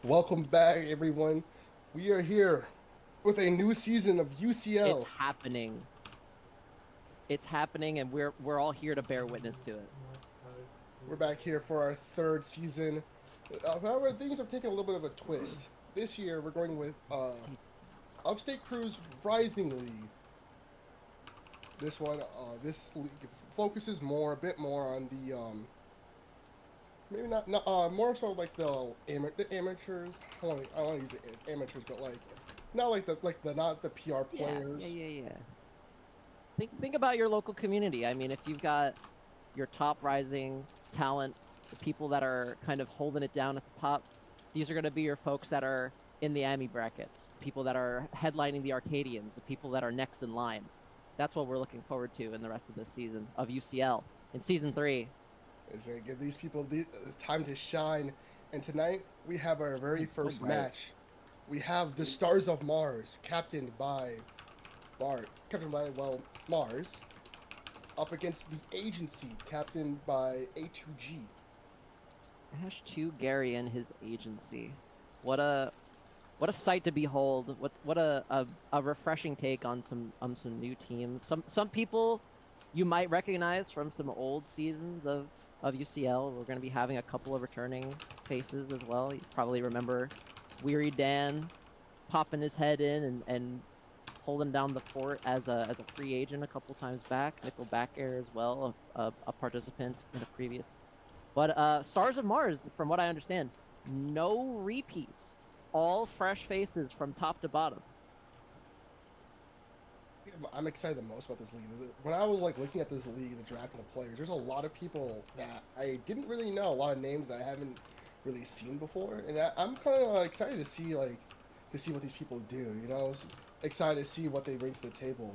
Welcome back, everyone. We are here with a new season of It's UCL. happening. It's happening, and we're all here to bear witness to it. We're back here for our third season. However, things have taken a little bit of a twist. This year, we're going with It is. Upstate Crew's Rising League. This league focuses a bit more on the maybe not more so like the amateurs. I want to use the amateurs, but like not like the not the PR Yeah, players. yeah, yeah, yeah. Think about your local community. I mean, if you've got your top rising talent, the people that are kind of holding it down at the top, these are going to be your folks that are in the Emmy brackets, people that are headlining the Arcadians, the people that are next in line. That's what we're looking forward to in the rest of this season of UCL. In season three, Is going to give these people time to shine. And tonight we have our very shine so first bright. match. We have the Stars of Mars, captained by Mars, up against the Agency, captained by A2G. Ash 2 Gary and his agency. What a what a sight to behold. What a refreshing take on some new teams. Some people you might recognize from some old seasons of UCL. We're going to be having a couple of returning faces as well. You probably remember Weary Dan popping his head in and holding down the fort as a free agent a couple times back. Nickelback Air as well, a participant in a previous. But Stars of Mars, from what I understand, no repeats, all fresh faces from top to bottom. I'm excited the most about this league. When I was like looking at this league, the drafting of players, there's a lot of people that I didn't really know. A lot of names that I haven't really seen before, and I'm kind of excited to see what these people do. Excited to see what they bring to the table.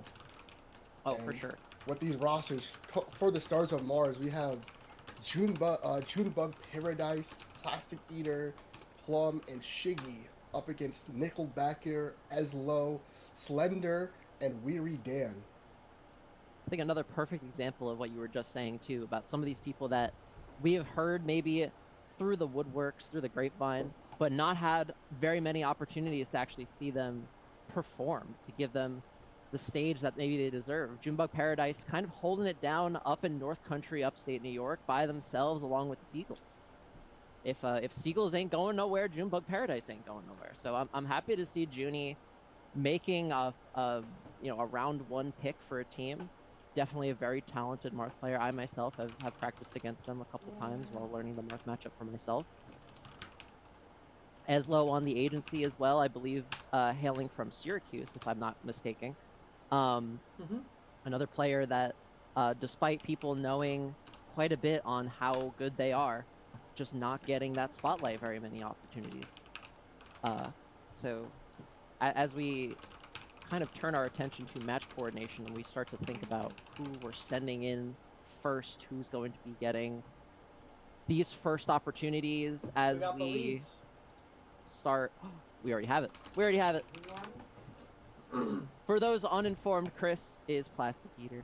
Oh, for And sure. with these rosters for the Stars of Mars, we have Junebug Paradise, Plastic Eater, Plum, and Shiggy up against Nickelbacker, Eslo, Slender, and Weary Dan. I think another perfect example of what you were just saying too about some of these people that we have heard maybe through the woodworks, through the grapevine, but not had very many opportunities to actually see them perform, to give them the stage that maybe they deserve. Junebug Paradise kind of holding it down up in North Country, upstate New York, by themselves, along with Seagulls. If Seagulls ain't going nowhere, Junebug Paradise ain't going nowhere. So I'm happy to see Junie making a round one pick for a team. Definitely a very talented Marth player. I myself have practiced against them a couple times while learning the Marth matchup for myself. Eslo on the agency as well, I believe, hailing from Syracuse, if I'm not mistaken. Um, Another player that, despite people knowing quite a bit on how good they are, just not getting that spotlight very many opportunities. Uh, so as we kind of turn our attention to match coordination and we start to think about who we're sending in first, who's going to be getting these first opportunities We as got the we leads. start. We already have it. We already have it. For those uninformed, Chris is Plastic Eater.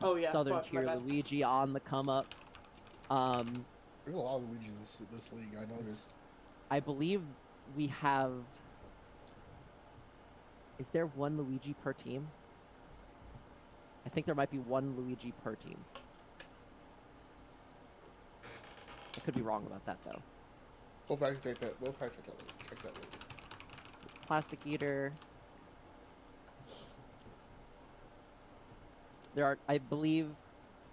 Oh yeah, Southern fuck, my Tier bad. Luigi on the come up. Um, There's a lot of Luigi in this league. I noticed. I believe we have. Is there one Luigi per team? I think there might be one Luigi per team. I could be wrong about that though. We'll fact check that. We'll fact check that. Check that later. Plastic Eater. There are, I believe,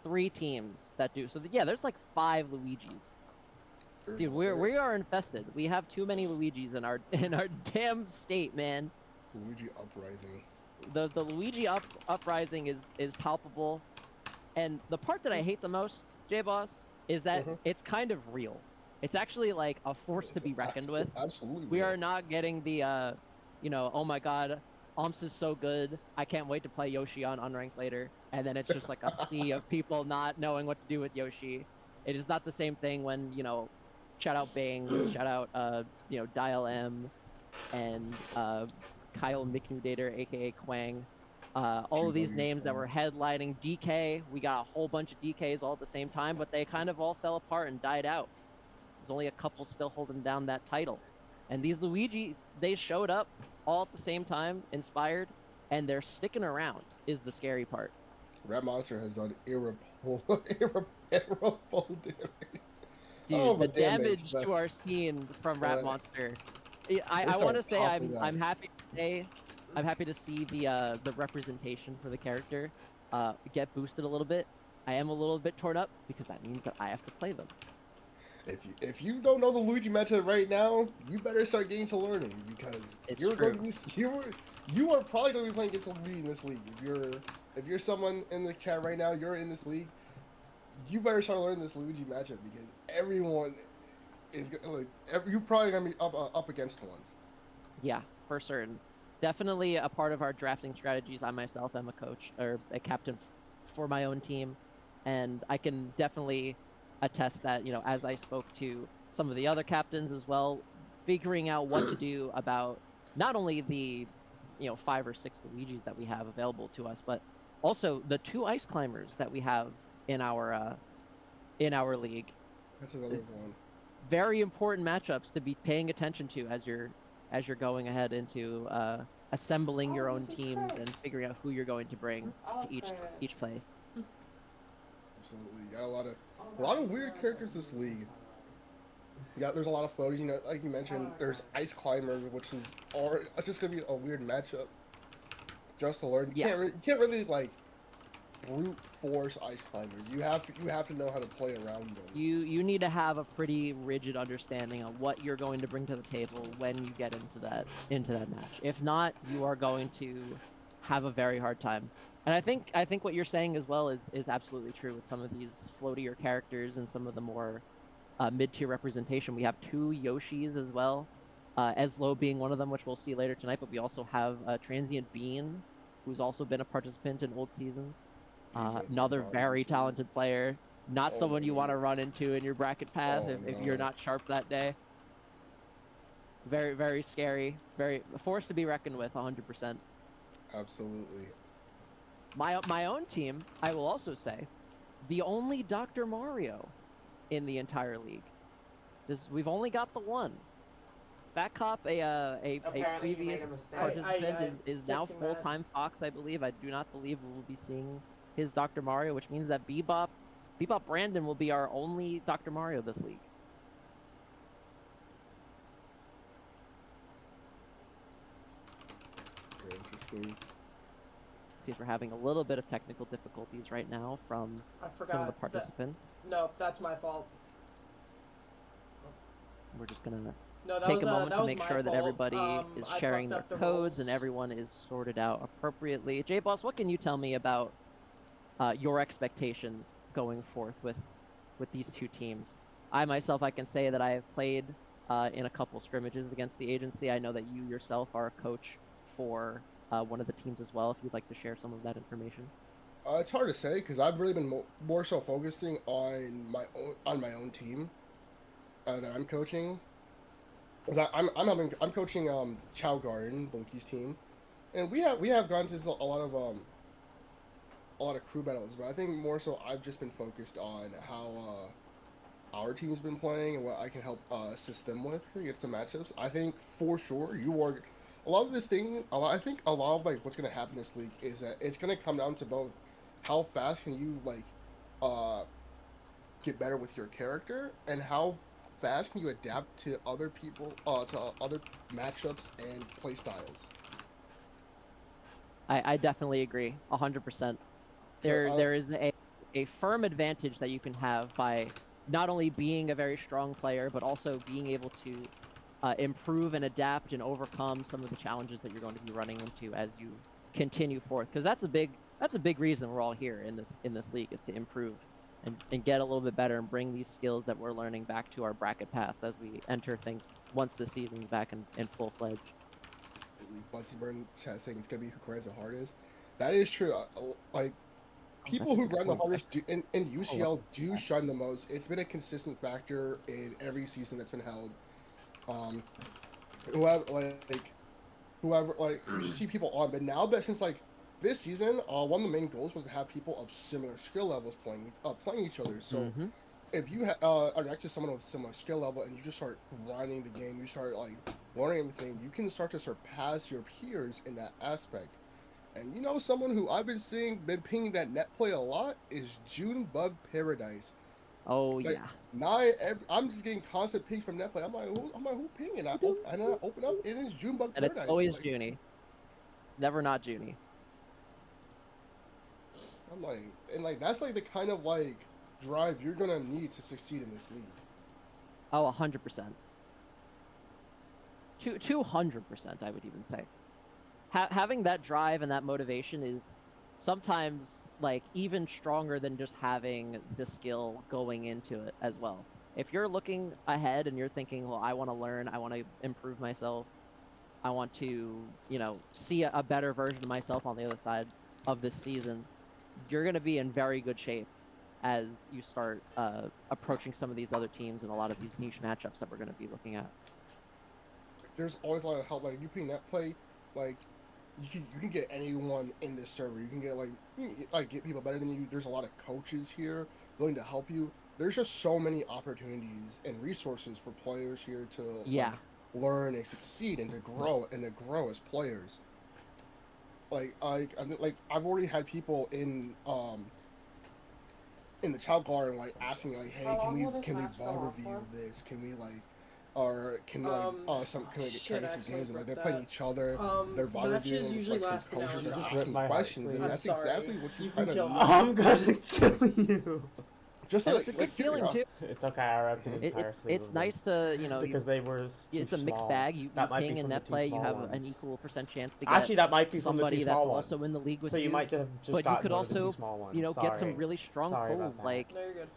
three teams that do. So yeah, there's like five Luigis. There's Dude, a there we are infested. We have too many Luigis in our in our damn state, man. Luigi Uprising. The Luigi uprising is palpable, and the part that I hate the most, J Boss, is that Mm-hmm. it's kind of real. It's actually like a force to It's be reckoned with. absolutely We real. are not getting the oh my god, Omps is so good. I can't wait to play Yoshi on unranked later. And then it's just like a sea of people not knowing what to do with Yoshi. It is not the same thing when, shout out Bang, shout out Dial M and Kyle Miknudator, aka Quang. All of these Junebug is names that were headlining DK, we got a whole bunch of DKs all at the same time, but they kind of all fell apart and died out. There's only a couple still holding down that title. And these Luigis, they showed up all at the same time, inspired, and they're sticking around is the scary part. Red Monster has done irreparable damage. Oh, Dude, the but damage, damage but to our scene from Rat uh, Monster. I they want started to say popping up. I'm happy to say I'm happy to see the representation for the character get boosted a little bit. I am a little bit torn up because that means that I have to play them. If you don't know the Luigi meta right now, you better start getting to learning because It's you're going true. to be you are probably going to be playing against Luigi in this league. If you're someone in the chat right now, you're in this league. You better start learning this Luigi matchup because everyone like you're probably going to be up against one. Yeah, for certain. Definitely a part of our drafting strategies. I myself am a coach or a captain for my own team, and I can definitely attest that, as I spoke to some of the other captains as well, figuring out what to do about not only the, 5 or 6 Luigis that we have available to us, but also the 2 ice climbers that we have in our league. That's another one. Very important matchups to be paying attention to as you're going ahead into assembling Oh, your own this is teams and Chris. figuring out who you're going to bring I love to each Chris. place. Absolutely, you got Oh a god, lot of you weird guys are characters this league. Yeah, there's a lot of photos. Like you mentioned, there's Ice Climber, which is just gonna be a weird matchup. Just to learn, Yeah, you can't really like brute force Ice Climbers. You have to know how to play around them. you need to have a pretty rigid understanding on what you're going to bring to the table when you get into that match. If not, you are going to have a very hard time. And I think what you're saying as well is absolutely true with some of these floatier characters and some of the more mid-tier representation. We have 2 Yoshis as well, Eslo being one of them, which we'll see later tonight. But we also have Transient Bean, who's also been a participant in old seasons. He's a Another body very this week. talented player. Not Oh someone you want no. to run into in your bracket path Oh if you're no. not sharp that day. Very, very scary. Very forced to be reckoned with, 100%. Absolutely. My own team, I will also say, the only Dr. Mario in the entire league. We've only got the one. Fat Cop, a Apparently you made a previous mistake. participant, I'm is now fixing full that. time Fox, I believe. I do not believe we will be seeing his Dr. Mario, which means that Bebop Brandon will be our only Dr. Mario this league. Very interesting. Seems we're having a little bit of technical difficulties right now from I some of the forgot that. participants. No, that's my fault. We're just gonna No, take a moment that to was make my sure that fault. everybody is I sharing fucked their up the codes and roles. everyone is sorted out appropriately. J Boss, what can you tell me about your expectations going forth with these 2 teams? I myself, I can say that I have played in a couple scrimmages against the agency. I know that you yourself are a coach for one of the teams as well. If you'd like to share some of that information. It's hard to say because I've really been more so focusing on my own team that I'm coaching. 'Cause I'm coaching Chow Garden, Bulky's team, and we have gone to a lot of crew battles, but I think more so I've just been focused on how our team's been playing and what I can help assist them with to get some matchups. I think for sure you are a lot of this thing. I think a lot of like what's gonna happen this league is that it's gonna come down to both how fast can you like uh get better with your character and how fast can you adapt to other people to other matchups and play styles. I definitely agree, 100%. So There is a firm advantage that you can have by not only being a very strong player, but also being able to improve and adapt and overcome some of the challenges that you're going to be running into as you continue forth. Because that's a big reason we're all here in this league, is to improve and get a little bit better and bring these skills that we're learning back to our bracket paths as we enter things once the season's back in full fledged. Bunsy Burn chat saying it's gonna be who grinds the hardest. That is true. Like Oh, that's people a who good grind the point. hardest in Pull up UCL the do chat. shine the most. It's been a consistent factor in every season that's been held. Um, whoever whoever like you see people on, but now that since like this season, one of the main goals was to have people of similar skill levels playing each other. So Mm-hmm. if you are next to someone with similar skill level and you just start grinding the game, you start like learning everything, you can start to surpass your peers in that aspect. And you know, someone who I've been pinging that net play a lot is Junebug Paradise. Oh Like, yeah. I'm just getting constant ping from net play. I'm like, who pinging? And I open up, it is Junebug And it's Paradise. always Junie. It's never not Junie. I'm like, and like that's like the kind of like drive you're gonna need to succeed in this league. Oh, 100%. 200%, I would even say. Having that drive and that motivation is sometimes like even stronger than just having the skill going into it as well. If you're looking ahead and you're thinking, well, I want to learn, I want to improve myself, I want to, see a better version of myself on the other side of this season, you're going to be in very good shape as you start approaching some of these other teams and a lot of these niche matchups that we're going to be looking at. There's always a lot of help. Like you ping net play, like you can get anyone in this server. You can get like get people better than you. There's a lot of coaches here willing to help you. There's just so many opportunities and resources for players here to like Yeah. learn and succeed and to grow as players. Like I've already had people in the child garden like asking like, hey, How long will this can we match go VOD on review for? this? Can we like or can like some can we try to Shit, I get some accidentally games and like broke they're playing that. each other, they're VOD reviewing Matches with usually like some last an hour coaches and just tops. random My heart is questions, and bleeding. I'm that's sorry. exactly what you You kind can of kill need. me. I'm gonna kill you. Just to And it's a good like feeling too. It's okay, I wrapped an Mhm. entire sleeve It's of them. nice to, Because they were too it's a mixed small. bag. You That might be ping and from the net two play, you small have an ones. equal percent chance to get Actually, that might be from the two somebody that's small also in ones. the league with So you you. might have just But you gotten could one of the two also, small ones. get some Sorry. really strong Sorry about pulls that. No, you're good.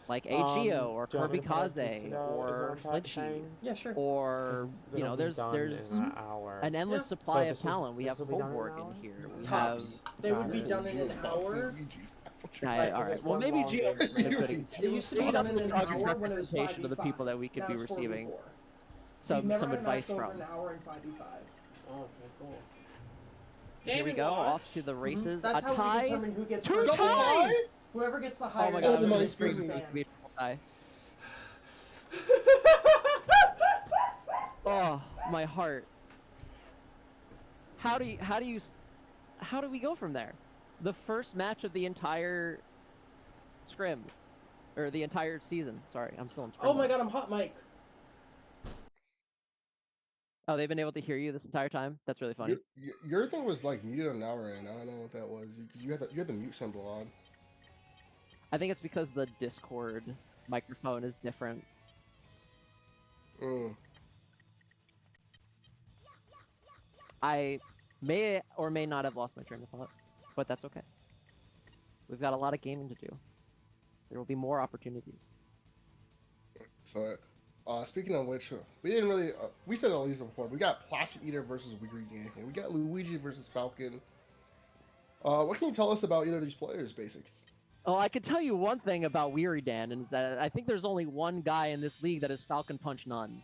like AGO or Do you want me Kirby to put our pizza Kaze dough? Is what or I'm Flinchy, saying? Yeah, sure. or Because it'll be there's done in an hour. an endless Yeah. supply So of talent. We this have will be done in an Koborg in hour? here. We have Tops. They Got would be it. done in Geo an Fox and hour. Luigi. That's what you're Yeah, Right, all because right. it's Well, one maybe long Geo game is a for good me. It used to be Maybe done that's in a an strong hour when it was representation of the 5v5. people that we could Now be it's receiving 4v4. We've some never had a advice match go over from. an hour in 5v5. Oh, okay, cool. Here we go, off to the races. That's A how we tie, determine who gets two first double ban. tie. tie. Whoever gets the Oh higher my god, I Oh was number my gonna gets scream first for goodness. it to ban. be a triple tie. Oh, my heart. How do you how do we go from there? The first match of the entire scrim or the entire season. Sorry, I'm still in Oh scrim my mode. god, I'm hot mic. Oh, they've been able to hear you this entire time. That's really funny. Your thing was like muted on our end. I don't know what that was. You had the mute symbol on. I think it's because the Discord microphone is different. Mm. I may or may not have lost my train of thought, but that's okay. We've got a lot of gaming to do. There will be more opportunities. So, speaking of which, we didn't really. We said all these before. We got Plastic Eater versus Weary Dan, and we got Luigi versus Falcon. What can you tell us about either of these players' basics? Oh, I can tell you one thing about Weary Dan, and is that I think there's only one guy in this league that is Falcon Punch none.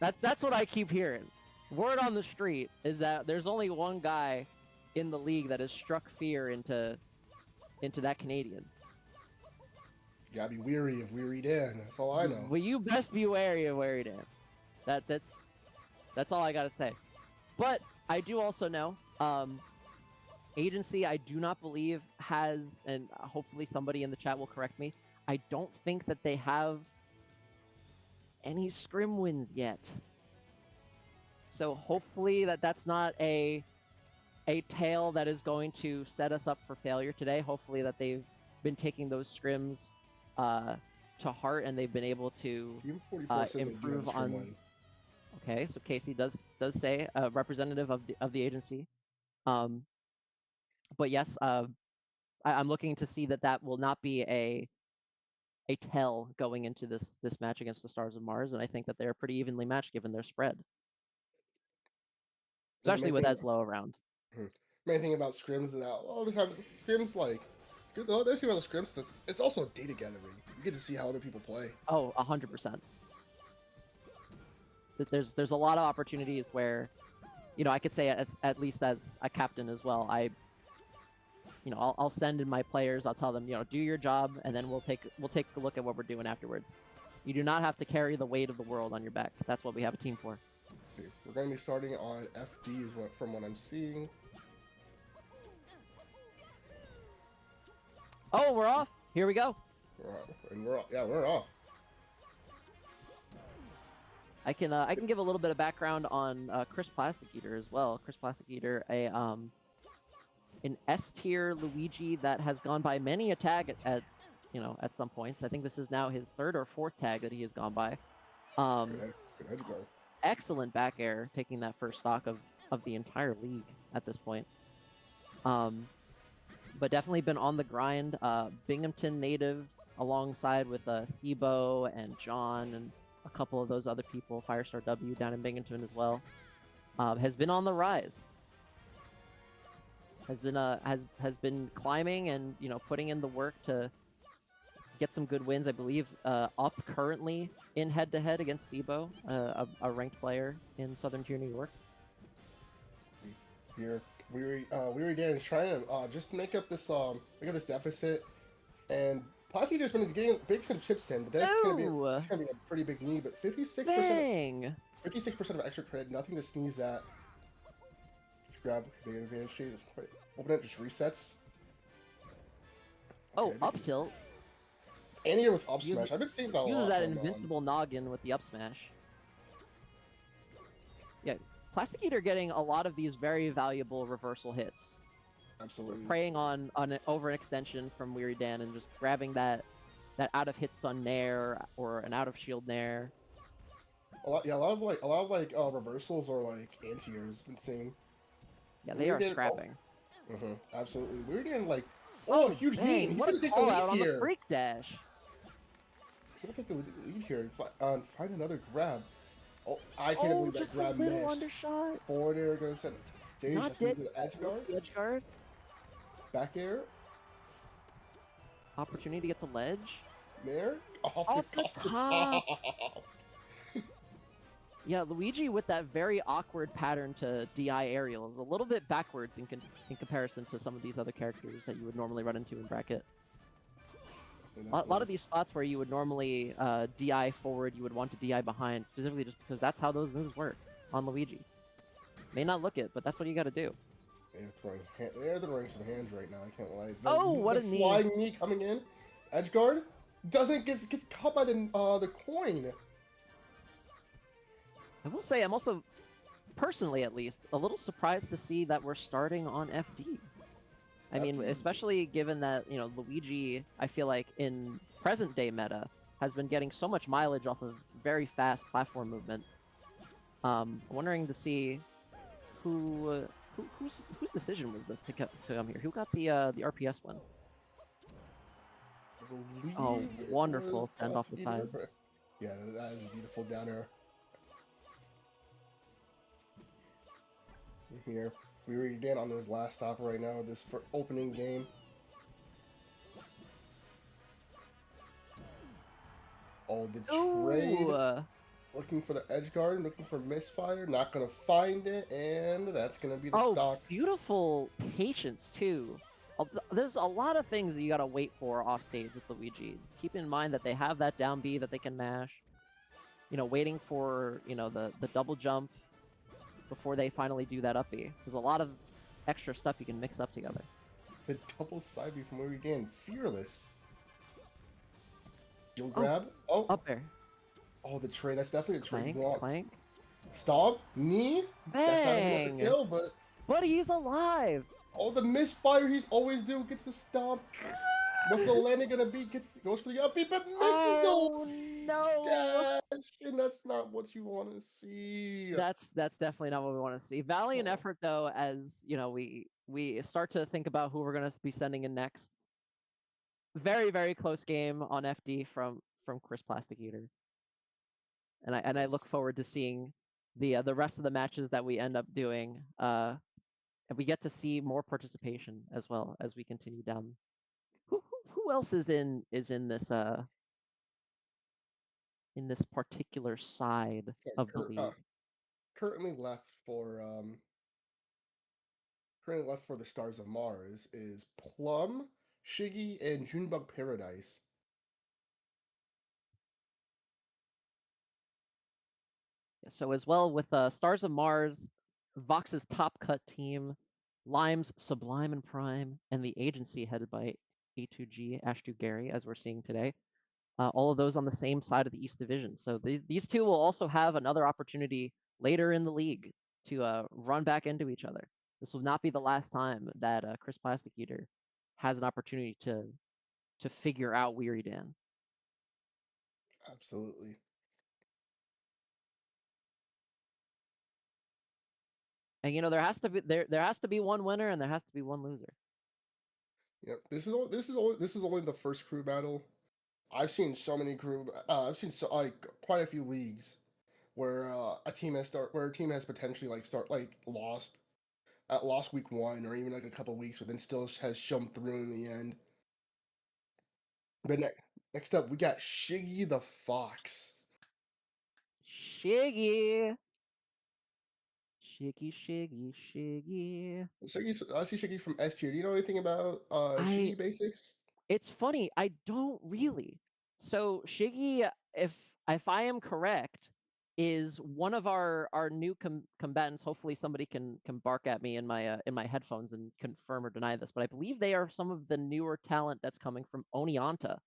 That's what I keep hearing. Word on the street is that there's only one guy in the league that has struck fear into that Canadian. You gotta be weary of Weary Dan. That's all I know. Well, you best be wary of Weary Dan. That's all I gotta say. But I do also know, agency I do not believe has, and hopefully somebody in the chat will correct me, I don't think that they have any scrim wins yet. So hopefully that's not a tale that is going to set us up for failure today. Hopefully that they've been taking those scrims to heart and they've been able to Team 44 says improve that you have a on. Okay, so Casey does say a representative of the agency. But yes, I'm looking to see that will not be a tell going into this match against the Stars of Mars, and I think that they're pretty evenly matched given their spread, especially with Eslo around. Main thing about scrims is that all the times scrims like good. The nice thing about the scrims it's also data gathering. You get to see how other people play. Oh, 100%. There's a lot of opportunities where, I could say at least as a captain as well, I'll send in my players. I'll tell them, do your job, and then we'll take a look at what we're doing afterwards. You do not have to carry the weight of the world on your back. That's what we have a team for. Okay, we're going to be starting on FD, from what I'm seeing. Oh, we're off. Here we go. We're off. I can give a little bit of background on Chris Plastic Eater as well. Chris Plastic Eater, an S tier Luigi that has gone by many a tag at some points. I think this is now his third or fourth tag that he has gone by. Good edge guard. Excellent back air, taking that first stock of the entire league at this point. But definitely been on the grind. Binghamton native, alongside with Sibo and John and a couple of those other people, Firestar W down in Binghamton as well, has been on the rise. Has been climbing and putting in the work to get some good wins. I believe up currently in head-to-head against Sibo, a ranked player in Southern Tier New York. Here, we were again trying to just make up this deficit, and Posse just been getting big some chips in, but that's gonna be a pretty big need. But 56%, 56% of extra credit, nothing to sneeze at. Let's grab the advantage sheet. It's quite open it, just resets. Okay, up tilt. And here with up smash, I've been seeing that a lot. Uses that invincible noggin with the up smash. Yeah. Plastic Eater getting a lot of these very valuable reversal hits. Absolutely. Preying on an overextension from Weary Dan and just grabbing that out of hit stun nair or an out of shield nair. A lot of reversals or like anti-airs been seeing. Yeah, they are scrapping. Absolutely. Weary Dan huge dang, lead. He's what gonna a take call the lead out on here. the freak dash. He's gonna take the lead here and find another grab. Oh, I can't believe that just grab a little missed. undershot. Forward air gonna send Sage Not just into dead. the edge guard. Edge guard. Back air. Opportunity to get the ledge. There. Off the top. Yeah, Luigi with that very awkward pattern to DI aerial is a little bit backwards in comparison to some of these other characters that you would normally run into in bracket. A lot of these spots where you would normally DI forward, you would want to DI behind, specifically just because that's how those moves work on Luigi. May not look it, but that's what you got to do. They're throwing some hands right now, I can't lie. What a knee. Flying knee coming in. Edge guard. Doesn't get caught by the coin. I will say I'm also, personally at least, a little surprised to see that we're starting on FD. I mean, especially given that, Luigi, I feel like in present day meta, has been getting so much mileage off of very fast platform movement. Wondering to see whose decision was this to come here? Who got the RPS one? Oh, wonderful send off the side. Yeah, that is a beautiful down air. Here, we were again on his last stop right now. This for opening game. Oh, the trade. Looking for the edge guard, looking for misfire, not gonna find it, and that's gonna be the stock. Beautiful patience too. There's a lot of things that you gotta wait for off stage with Luigi. Keep in mind that they have that down B that they can mash. Waiting for the double jump before they finally do that up B. There's a lot of extra stuff you can mix up together. The double side B from where we began, fearless. You'll grab. Oh, up there. Oh, the trade. That's definitely a trade. Clank. Stomp. Knee. Bang. That's not enough to kill, but he's alive. Oh, the misfire he's always do gets the stomp. What's the landing gonna be? Goes for the up B, but misses no dash, and that's not what you want to see. That's definitely not what we want to see. Valiant effort though, as we start to think about who we're gonna be sending in next. Very, very close game on FD from Chris Plastic Eater. And I look forward to seeing the rest of the matches that we end up doing. And we get to see more participation as well as we continue down. Who else is in this particular side of the league? Currently left for currently left for the Stars of Mars is Plum, Shiggy, and Junebug Paradise. So as well with Stars of Mars, Vox's Top Cut team, Lime's Sublime and Prime, and the agency headed by A2G, Ashtu Gary, as we're seeing today. All of those on the same side of the East Division. So these two will also have another opportunity later in the league to run back into each other. This will not be the last time that Chris Plastic Eater has an opportunity to figure out Weary Dan. Absolutely. And there has to be one winner and there has to be one loser. Yep. This is only the first crew battle. I've seen so many crew. I've seen quite a few leagues where a team has potentially lost week one or even like a couple weeks, but then still has shown through in the end. But next up, we got Shiggy the Fox. Shiggy. Shiggy. I see Shiggy from S tier. Do you know anything about Shiggy basics? It's funny, I don't really. So Shiggy, if I am correct, is one of our new combatants. Hopefully somebody can bark at me in my headphones and confirm or deny this, but I believe they are some of the newer talent that's coming from Oneonta.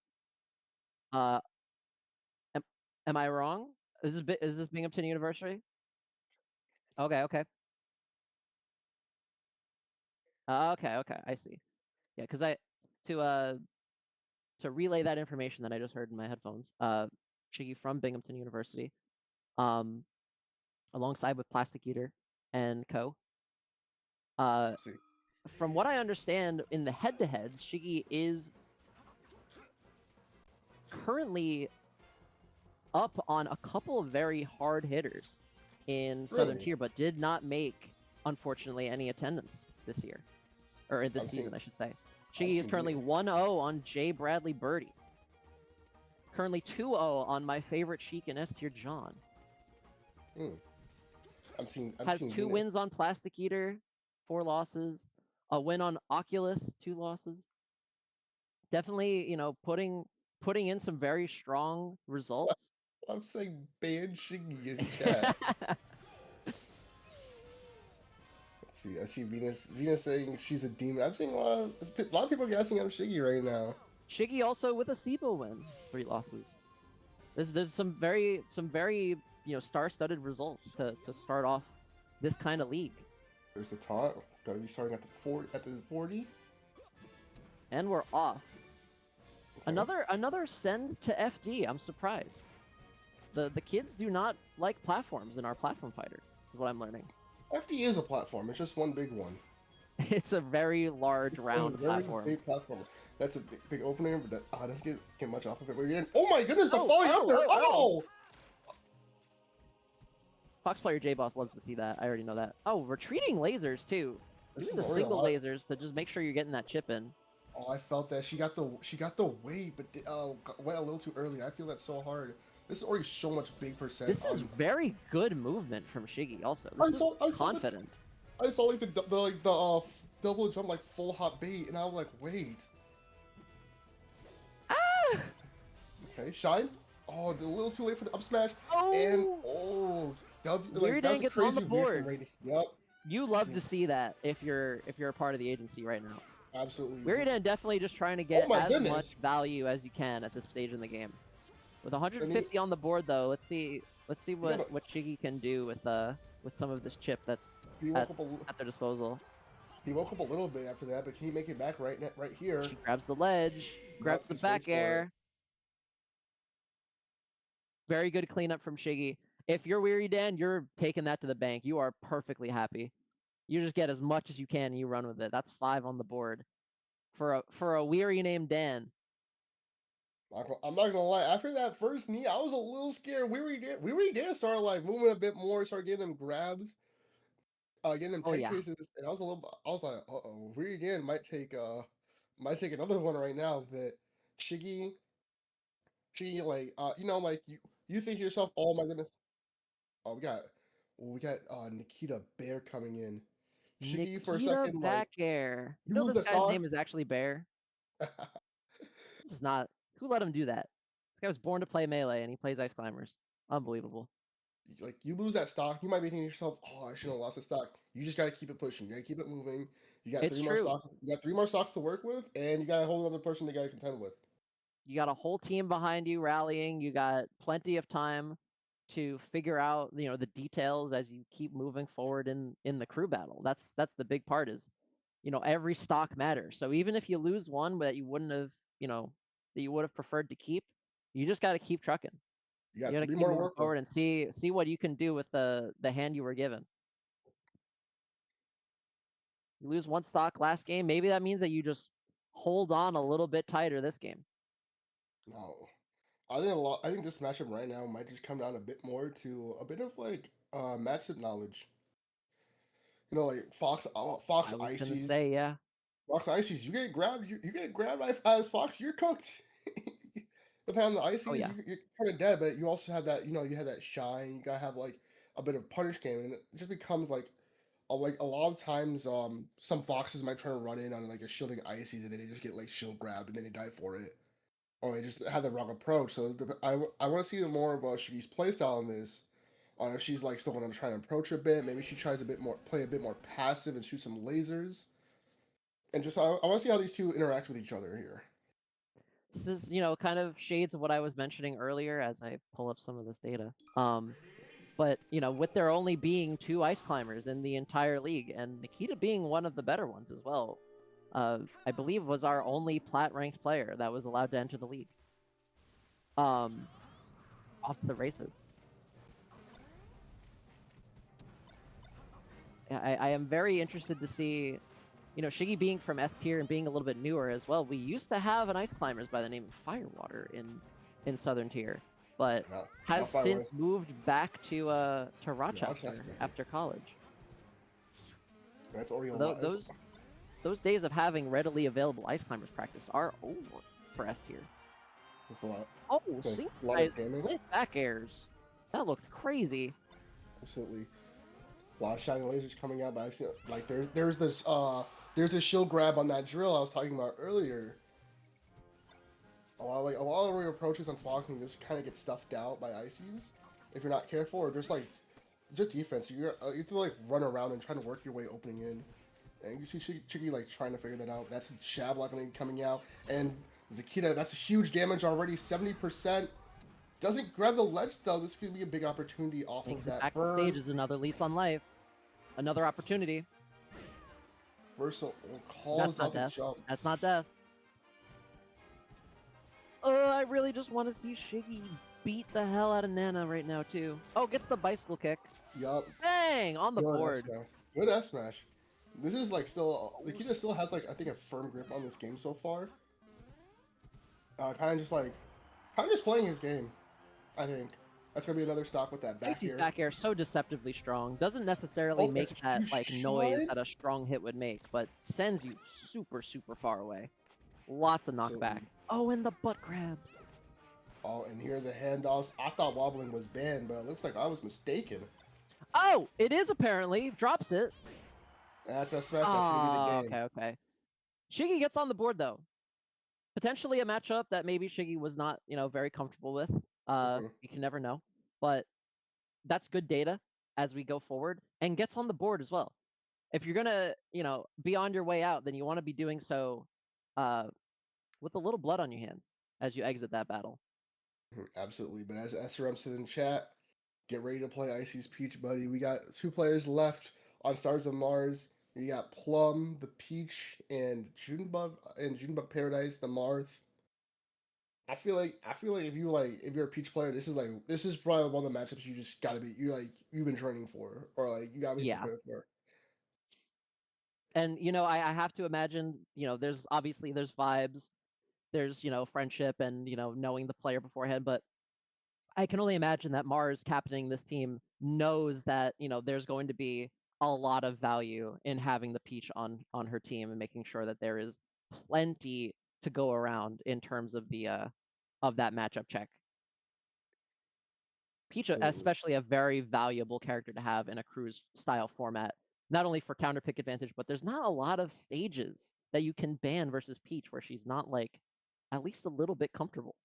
Am I wrong? Is this Binghamton University? Okay. Okay, I see. Yeah, because to relay that information that I just heard in my headphones, Shiggy from Binghamton University, alongside with Plastic Eater and co. See. From what I understand, in the head-to-heads, Shiggy is currently up on a couple of very hard hitters in Southern Really? Tier, but did not make, unfortunately, any attendance this year. Or this season, I should say. Shiggy is currently 1-0 on J. Bradley Birdie. Currently 2-0 on my favorite Sheik and S tier John. Has 2 wins on Plastic Eater, 4 losses. A win on Oculus, 2 losses. Definitely, putting in some very strong results. I'm saying ban Shiggy in chat. Let's see. I see Venus saying she's a demon. I'm seeing a lot of people guessing I'm Shiggy right now. Shiggy also with a SIBO win, 3 losses. There's some very star-studded results to start off this kind of league. There's the taunt. Gotta be starting at the 40. And we're off. Okay. Another send to FD. I'm surprised. The kids do not like platforms in our platform fighter, is what I'm learning. FD is a platform. It's just one big one. It's a very large round platform. Big platform. That's a big opening, but that doesn't get much off of it. Oh my goodness, the falling up there! Oh! Fox player J-Boss loves to see that. I already know that. Oh, retreating lasers too. This is the single lasers to just make sure you're getting that chip in. Oh, I felt that she got the weight, but went a little too early. I feel that so hard. This is already so much big percent. This is very good movement from Shiggy. Also, this is confident. I saw like the double jump like full hop bait, and I was like, wait. Ah! Okay, shine. Oh, a little too late for the up smash. Oh! And Weird Dan gets on the board. Yep. You love to see that if you're a part of the agency right now. Absolutely. Weird Dan definitely just trying to get as much value as you can at this stage in the game. With 150 on the board though, let's see what Shiggy can do with some of this chip that's at their disposal. He woke up a little bit after that, but can he make it back right here? She grabs the ledge, grabs the back air. Very good cleanup from Shiggy. If you're Weary Dan, you're taking that to the bank. You are perfectly happy. You just get as much as you can and you run with it. That's 5 on the board. For a Weary named Dan. I'm not gonna lie. After that first knee, I was a little scared. Weary Dan started like moving a bit more, started getting them grabs, getting them tech chases, and I was like, uh-oh, Weary Dan might take another one right now. But Shiggy, like, like you think to yourself, oh my goodness, oh we got Nikita Bear coming in. Shiggy for a Nikita second, back air. you You know lose this that guy's stock. name is actually Bear? This is not. Who let him do that? This guy was born to play Melee, and he plays Ice Climbers. Unbelievable. Like, you lose that stock, you might be thinking to yourself, "Oh, I shouldn't have lost the stock." You just gotta keep it pushing. You gotta keep it moving. You got It's 3 more true. stocks. You got 3 more stocks to work with, and you got a whole other person to gotta contend with. You got a whole team behind you rallying. You got plenty of time to figure out, the details as you keep moving forward in the crew battle. That's the big part is, every stock matters. So even if you lose one that you wouldn't have, that you would have preferred to keep, you just got to keep trucking. You got You got to 3 keep more to moving work with. forward and see what you can do with the hand you were given. You lose one stock last game, maybe that means that you just hold on a little bit tighter this game. No. I think this matchup right now might just come down a bit more to a bit of, like, matchup knowledge. You know, like, Fox I was gonna Ices. say, yeah. Fox Ices, you get grabbed, you get grabbed as Fox, you're cooked. Depending on the Ices, Oh, yeah. you're kind of dead, but you also have that, you had that shine. You gotta have like a bit of punish game, and it just becomes like a lot of times, some Foxes might try to run in on like a shielding Ices, and then they just get like shield grabbed, and then they die for it, or they just have the wrong approach. So I want to see more of Shiggy's playstyle on this. If she's like still want to try and approach a bit, maybe she tries play a bit more passive and shoot some lasers. And just I want to see how these two interact with each other here. This is, kind of shades of what I was mentioning earlier as I pull up some of this data. But, with there only being 2 Ice Climbers in the entire league, and Nikita being one of the better ones as well, I believe was our only plat-ranked player that was allowed to enter the league. Off the races. I am very interested to see, Shiggy being from S tier and being a little bit newer as well. We used to have an Ice Climbers by the name of Firewater in Southern tier, but has since moved back to Rochester after college. That's already those days of having readily available Ice Climbers practice are over for S tier. That's a lot. Oh, synchronized back airs. That looked crazy. Absolutely. A lot of shiny lasers coming out, but I see, like, there's this shield grab on that drill I was talking about earlier. A lot of your approaches on Fox can just kind of get stuffed out by Ices if you're not careful, or just defense. You have to like run around and try to work your way opening in. And you see Shiggy like trying to figure that out. That's Shablock coming out, and Zakita, that's huge damage already, 70%. Doesn't grab the ledge though. This could be a big opportunity off of that back burn. to stage is another lease on life, another opportunity. Versa calls out the jump. That's not death. I really just want to see Shiggy beat the hell out of Nana right now too. Oh, gets the bicycle kick. Yup. Bang on the board. Good S smash. This is like still Nikita still has like I think a firm grip on this game so far. Kind of just playing his game. I think that's gonna be another stock with that back air. Back air so deceptively strong. Doesn't necessarily make that like noise that a strong hit would make, but sends you super far away. Lots of knockback. Oh, and the butt grab. Oh, and here are the handoffs. I thought wobbling was banned, but it looks like I was mistaken. Oh, it is apparently. Drops it. That's a smash. That's gonna be the game. Okay. Shiggy gets on the board though. Potentially a matchup that maybe Shiggy was not, very comfortable with. You can never know, but that's good data as we go forward, and gets on the board as well. If you're gonna, be on your way out, then you want to be doing so with a little blood on your hands as you exit that battle. Absolutely, but as SRM says in chat, get ready to play Icy's Peach, buddy. We got 2 players left on Stars of Mars. You got Plum, the Peach, and Junebug Paradise, the Marth. I feel like if you're a Peach player, this is probably one of the matchups you just gotta be you've been training for, or like you gotta be prepared for. And I have to imagine, there's vibes, there's friendship, and knowing the player beforehand, but I can only imagine that Mars captaining this team knows that there's going to be a lot of value in having the Peach on her team and making sure that there is plenty to go around in terms of the of that matchup check. Peach, especially a very valuable character to have in a cruise style format not only for counter pick advantage, but there's not a lot of stages that you can ban versus Peach where she's not like at least a little bit comfortable.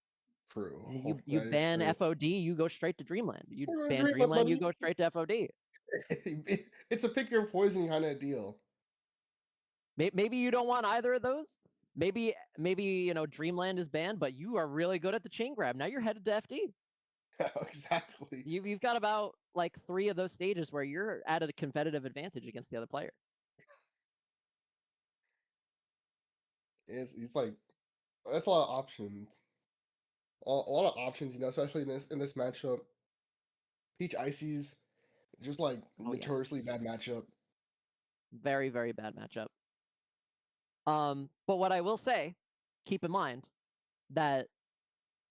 True. You That is ban true. FOD, you go straight to Dreamland. You ban Dreamland, Dreamland, you buddy. go straight to FOD. It's a pick your poison kind of deal. Maybe you don't want either of those. Maybe Dreamland is banned, but you are really good at the chain grab. Now you're headed to FD. Exactly. You've got about like 3 of those stages where you're at a competitive advantage against the other player. It's like that's a lot of options. A lot of options, especially in this matchup. Peach Icy's just like notoriously bad matchup. Very, very bad matchup. But what I will say, keep in mind that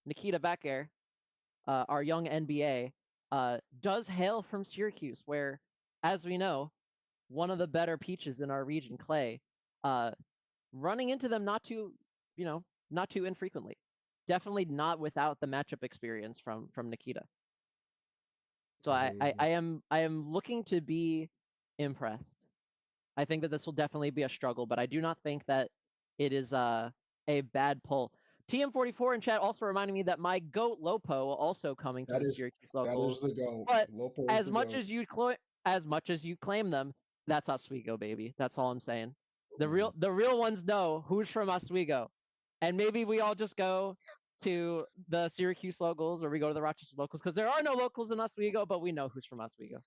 Nikita Becker, our young NBA, does hail from Syracuse, where, as we know, one of the better Peaches in our region, Clay, running into them not too infrequently. Definitely not without the matchup experience from Nikita. So I am looking to be impressed. I think that this will definitely be a struggle, but I do not think that it is a bad pull. TM44 in chat also reminding me that my goat Lopo also coming to the Syracuse locals. That is the goat. But Lopo as much as you claim them, that's Oswego, baby. That's all I'm saying. The real ones know who's from Oswego, and maybe we all just go to the Syracuse locals or we go to the Rochester locals because there are no locals in Oswego, but we know who's from Oswego.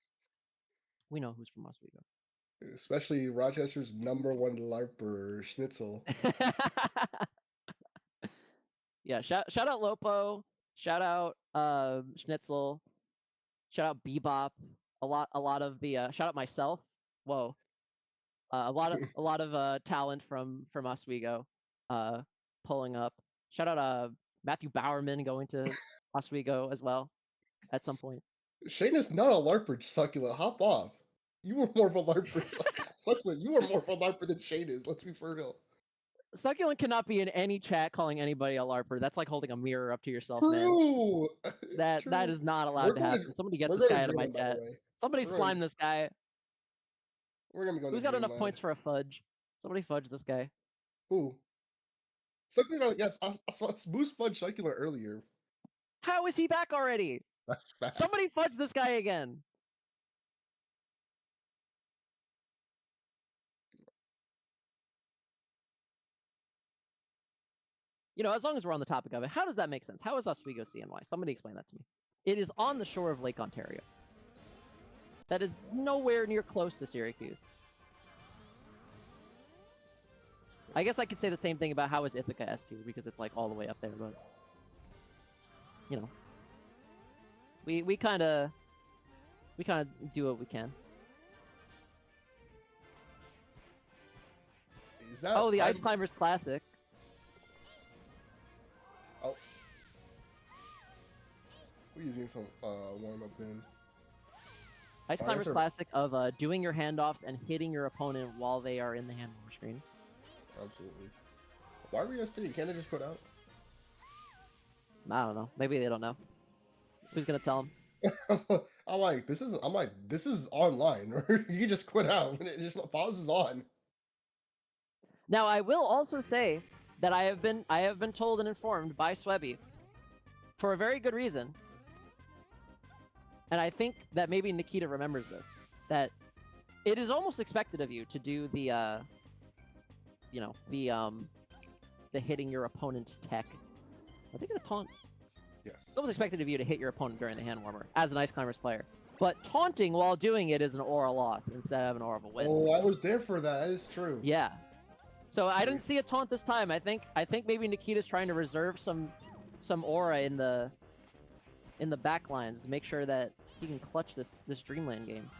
We know who's from Oswego. Especially Rochester's #1 LARPer, Schnitzel. Yeah, shout out Lopo, shout out Schnitzel, shout out Bebop. A lot of the shout out myself. Whoa, a lot of talent from Oswego, pulling up. Shout out Matthew Bowerman going to Oswego as well at some point. Shane is not a LARPer, Succulent. Hop off. You were more of a LARPer, Succulent. You were more of a LARPer than Shane is. Let's be for real. Succulent cannot be in any chat calling anybody a LARPer. That's like holding a mirror up to yourself, True. man. That is not allowed to happen. Somebody get this guy out of my chat. Somebody slime this guy. We're gonna be going. Who's got enough points for a fudge? Somebody fudge this guy. Who? Succulent. Yes, I saw Boost fudge Succulent earlier. How is he back already? That's fast. Somebody fudge this guy again. As long as we're on the topic of it, how does that make sense? How is Oswego CNY? Somebody explain that to me. It is on the shore of Lake Ontario. That is nowhere near close to Syracuse. I guess I could say the same thing about how is Ithaca S2 because it's like all the way up there, but we kind of do what we can. Is that the Ice Climbers Classic. Oh. We're using some warm-up in. Ice Climbers Classic of doing your handoffs and hitting your opponent while they are in the hand warmer screen. Absolutely. Why are we SD? Can't they just put out? I don't know. Maybe they don't know. Who's gonna tell them? I'm like, this is online. You just quit out when it just pauses on. Now I will also say that I have been told and informed by Swebby for a very good reason. And I think that maybe Nikita remembers this, that it is almost expected of you to do the hitting your opponent tech. Are they gonna taunt? Yes. It's almost expected of you to hit your opponent during the hand warmer as an Ice Climbers player. But taunting while doing it is an aura loss instead of an aura of a win. Oh, I was there for that. That is true. Yeah. So I didn't see a taunt this time. I think maybe Nikita's trying to reserve some aura in the back lines to make sure that he can clutch this Dreamland game.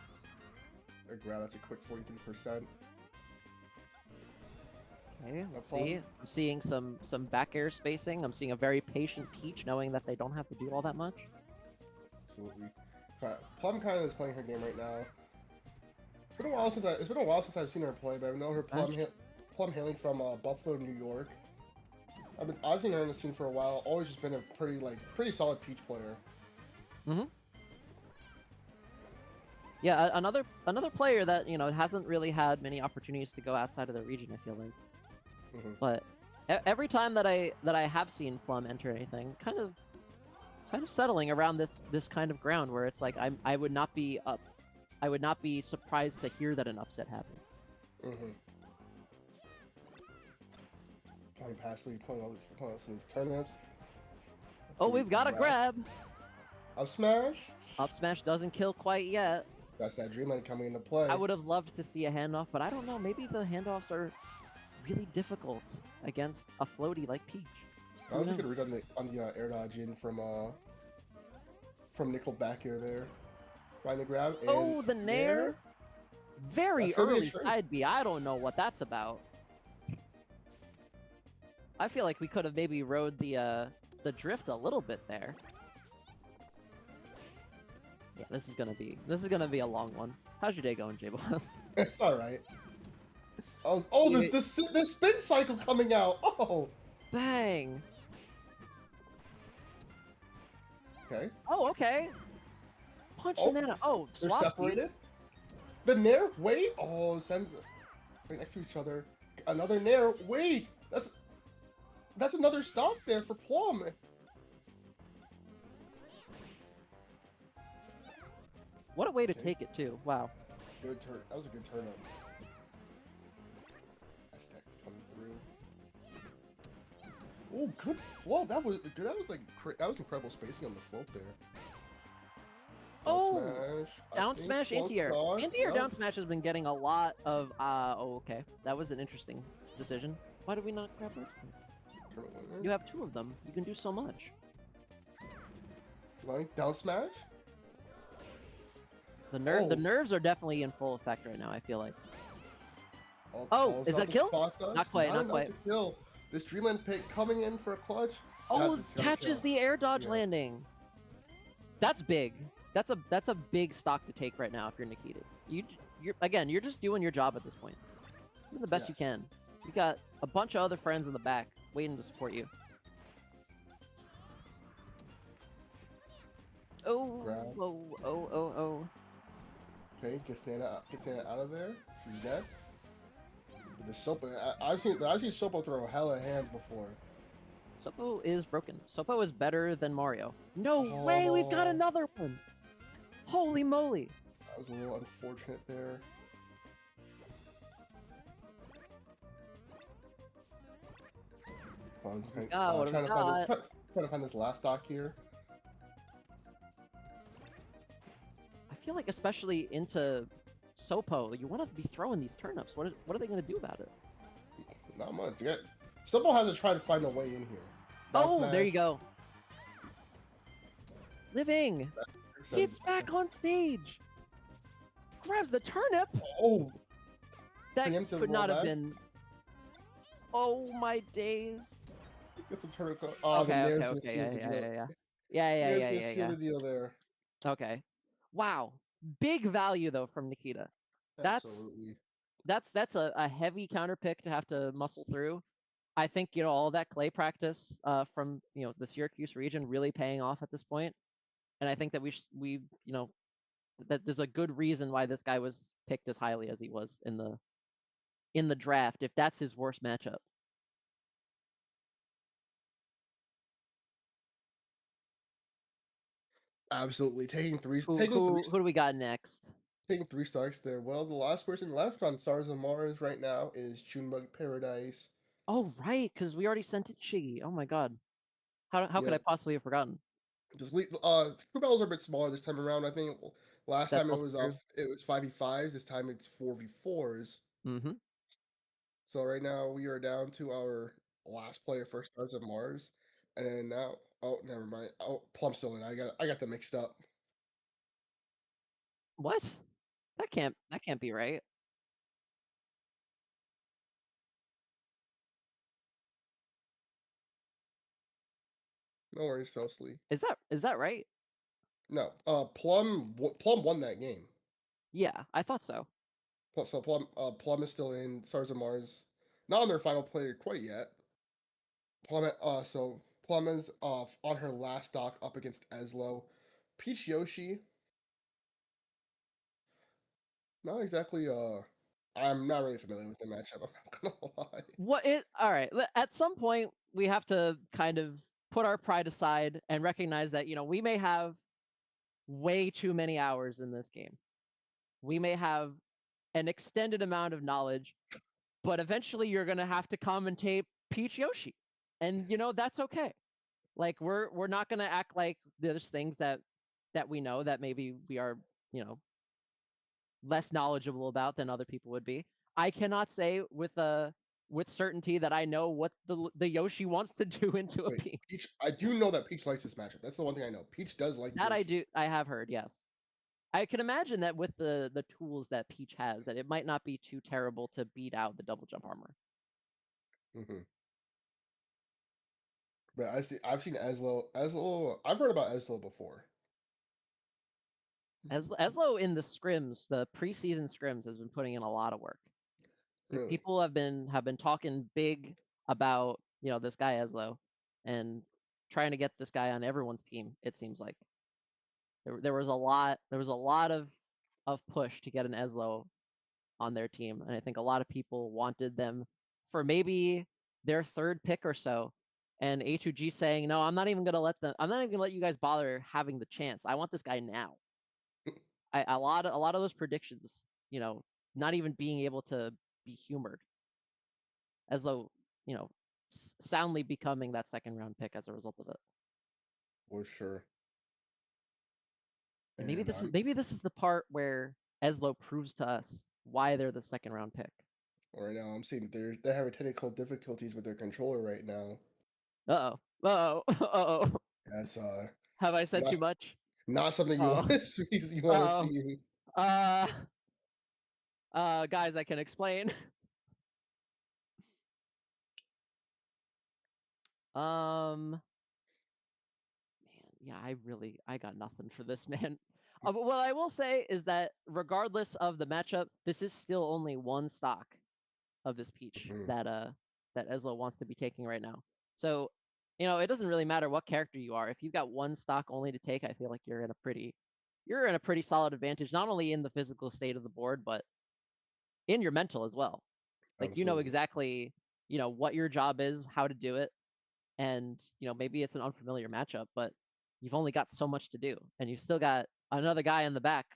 Wow, that's a quick 43%. Okay, let's see. I'm seeing some back air spacing. I'm seeing a very patient Peach, knowing that they don't have to do all that much. Absolutely. Plum kind of is playing her game right now. It's been a while since I've seen her play, but I know her Plum hailing from Buffalo, New York. I've seen her in the scene for a while. Always just been a pretty solid Peach player. Mm-hmm. Yeah, another player that hasn't really had many opportunities to go outside of the region. I feel like, but every time that I have seen Plum enter anything, kind of settling around this kind of ground where it's like I would not be surprised to hear that an upset happened. Playing passively, playing all these turnips. Oh, we've got a grab. Up smash. Up smash doesn't kill quite yet. That's that Dreamland coming into play. I would have loved to see a handoff, but I don't know. Maybe the handoffs are really difficult against a floaty like Peach. That was a good read on the air dodge in from Nickel back air there. Trying to grab. And oh, the nair. Very early side B. I don't know what that's about. I feel like we could have maybe rode the drift a little bit there. Yeah, this is gonna be a long one. How's your day going, J-Boss? It's all right. Oh, the spin cycle coming out. Oh, bang. Okay. Oh, okay. Punch banana. Oh, they're swap separated. The nair. Wait. Oh, send right next to each other. Another nair. Wait. That's another stop there for Plum. What a way to take it too. Wow. Good turn. That was a good turn up. Hashtags coming through. Oh, good float. That was incredible spacing on the float there. Oh, down smash anti-air. Anti-air down smash has been getting a lot of. Oh, okay. That was an interesting decision. Why did we not grab it? You have two of them. You can do so much. Down smash. The nerves are definitely in full effect right now. I feel like. Oh, is that kill? Not quite. Not quite. Kill. This Dreamland pick coming in for a clutch. Oh, catches the air dodge landing. That's big. That's a big stock to take right now if you're Nikita. You're just doing your job at this point. Doing the best you can. You got a bunch of other friends in the back waiting to support you. Oh. Okay, gets Nana out of there. She's dead. But the Sopo, I've seen Sopo throw hella hands before. Sopo is broken. Sopo is better than Mario. No way, we've got another one. Holy moly. That was a little unfortunate there. Trying to find this last stock here. I feel like especially into Sopo, you want to be throwing these turnips. What are they going to do about it? Not much. Yeah. Sopo has to try to find a way in here. There you go. Living. It's back on stage. Grabs the turnip. Oh. That could not have been. Oh my days. Gets a turnip. Oh, okay. Yeah. The deal there. Okay. Wow. Big value though from Nikita. Absolutely. That's a heavy counter pick to have to muscle through. I think all that clay practice from the Syracuse region really paying off at this point, and I think that we that there's a good reason why this guy was picked as highly as he was in the draft. If that's his worst matchup. Absolutely. Taking three. Who do we got next? Taking 3 stars there. Well, the last person left on Stars of Mars right now is Junebug Paradise. Oh, right, because we already sent it Shiggy. Oh my god. How could I possibly have forgotten? Just crew battles are a bit smaller this time around. I think last time it was 5v5s. This time it's 4v4s. Mm-hmm. So right now we are down to our last player for Stars of Mars, and now never mind. Oh, Plum's still in. I got them mixed up. What? That can't be right. No worries, Selsley. Is that right? No. Plum won that game. Yeah, I thought so. So Plum is still in Stars of Mars. Not on their final player quite yet. Plum is on her last stock up against Eslo. Peach Yoshi. Not exactly. I'm not really familiar with the matchup. I'm not gonna lie. All right. At some point, we have to kind of put our pride aside and recognize that we may have way too many hours in this game. We may have an extended amount of knowledge, but eventually you're gonna have to commentate Peach Yoshi, and that's okay. Like we're not gonna act like there's things that we know that maybe we are less knowledgeable about than other people would be. I cannot say with certainty that I know what the Yoshi wants to do into a Wait, Peach. Peach. I do know that Peach likes this matchup. That's the one thing I know. Peach does like That Yoshi. I do. I have heard. Yes, I can imagine that with the tools that Peach has, that it might not be too terrible to beat out the double jump armor. Mm-hmm. But I've seen Eslo. I've heard about Eslo before. Eslo in the scrims, the preseason scrims, has been putting in a lot of work. Really? People have been talking big about this guy Eslo, and trying to get this guy on everyone's team. It seems like there was a lot of push to get an Eslo on their team, and I think a lot of people wanted them for maybe their third pick or so. And A2G saying, no, I'm not even gonna let you guys bother having the chance. I want this guy now. A lot of those predictions, not even being able to be humored, as though soundly becoming that second round pick as a result of it. For sure. And maybe this is the part where Eslo proves to us why they're the second round pick. Right now, I'm seeing they're having technical difficulties with their controller right now. Uh-oh. That's Have I said not, too much? not something you want to see. You want to see. Guys, I can explain. Man, yeah, I got nothing for this, man. But what I will say is that regardless of the matchup, this is still only one stock of this Peach that Eslo wants to be taking right now. So, it doesn't really matter what character you are. If you've got one stock only to take, I feel like you're in a pretty solid advantage, not only in the physical state of the board, but in your mental as well. Like Absolutely. exactly, what your job is, how to do it, and maybe it's an unfamiliar matchup, but you've only got so much to do, and you've still got another guy in the back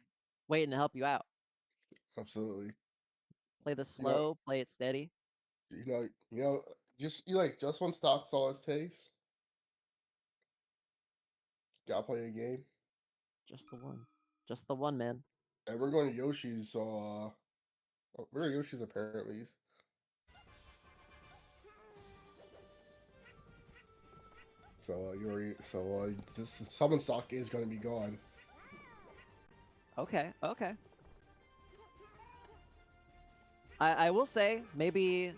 waiting to help you out. Absolutely. Play this slow, play it steady. Just one stock's all it takes. Gotta play a game. Just the one, man. And we're going to Yoshi's, so we're going to Yoshi's apparently. So this summon stock is going to be gone. Okay. I will say maybe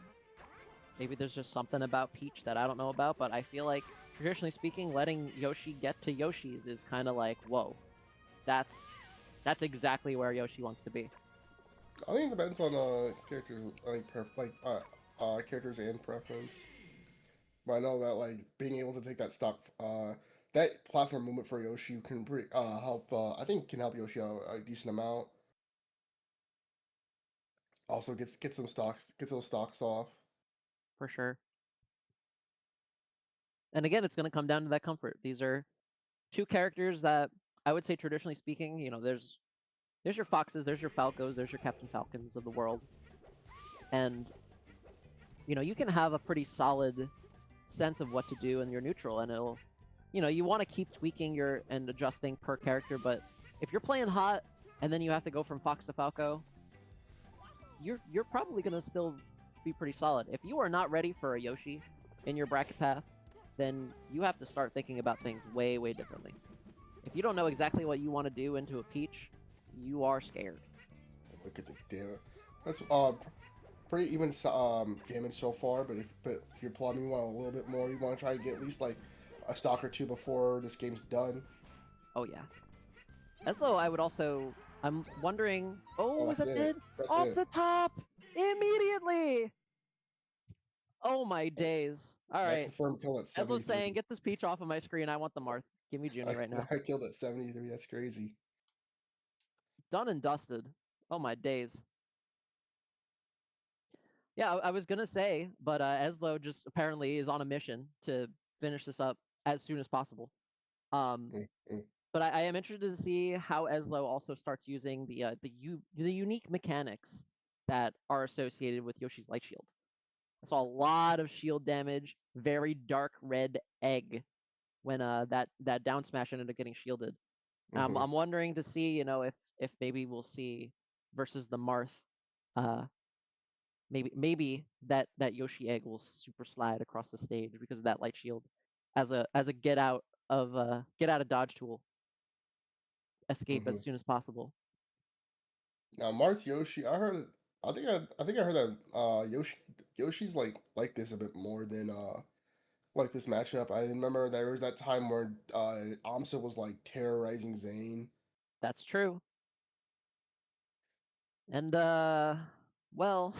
there's just something about Peach that I don't know about, but I feel like traditionally speaking, letting Yoshi get to Yoshi's is kind of like, whoa, that's exactly where Yoshi wants to be. I think it depends on characters, characters and preference. But I know that being able to take that stock, that platform movement for Yoshi can help. I think can help Yoshi out a decent amount. Also gets those stocks off. For sure. And again, it's going to come down to that comfort. These are two characters that I would say, traditionally speaking, there's your Foxes, there's your Falcos, there's your Captain Falcons of the world. And, you can have a pretty solid sense of what to do in your neutral, and it'll, you want to keep tweaking and adjusting per character, but if you're playing hot and then you have to go from Fox to Falco, you're probably going to still be pretty solid. If you are not ready for a Yoshi in your bracket path, then you have to start thinking about things way, way differently. If you don't know exactly what you want to do into a Peach, you are scared. Look at the damage. That's pretty even damage so far. But if you're plotting, you want a little bit more. You want to try to get at least a stock or two before this game's done. Oh yeah. Eslo, I'm wondering. Oh, is that dead? Off the top immediately. Oh my days! All right. Confirmed kill at 73. Eslo's saying, "Get this Peach off of my screen. I want the Marth. Give me Junior right now." I killed at 73. That's crazy. Done and dusted. Oh my days. Yeah, I was gonna say, but Eslo just apparently is on a mission to finish this up as soon as possible. Mm. But I am interested to see how Eslo also starts using the unique mechanics that are associated with Yoshi's Light Shield. I saw a lot of shield damage, very dark red egg when that down smash ended up getting shielded. I'm wondering to see, if maybe we'll see versus the Marth, maybe that Yoshi egg will super slide across the stage because of that light shield as a get out of dodge tool, escape as soon as possible. Now, Marth Yoshi, I think I heard that Yoshi's like this a bit more than like this matchup. I remember there was that time where Amsa was like terrorizing Zane. That's true. And well,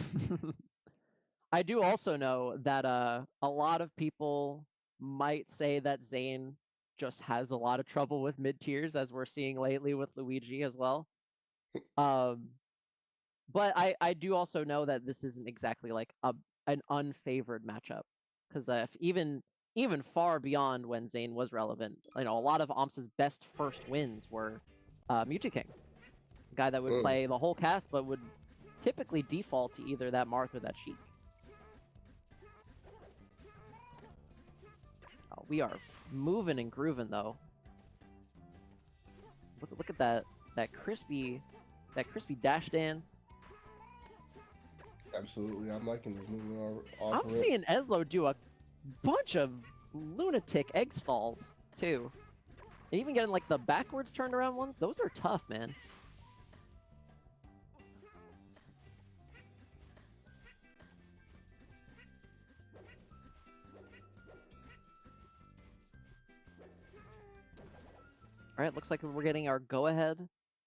I do also know that a lot of people might say that Zane just has a lot of trouble with mid tiers, as we're seeing lately with Luigi as well. But I do also know that this isn't exactly like an unfavored matchup, because if even far beyond when Zane was relevant, a lot of Amsa's best first wins were Mewtwo King, a guy that would play the whole cast, but would typically default to either that Marth or that Sheik. Oh, we are moving and grooving though. Look at that crispy dash dance. Absolutely, I'm liking this movement I'm seeing Eslo do a bunch of lunatic egg stalls too, and even getting like the backwards turned around ones. Those are tough, man. All right, looks like we're getting our go-ahead.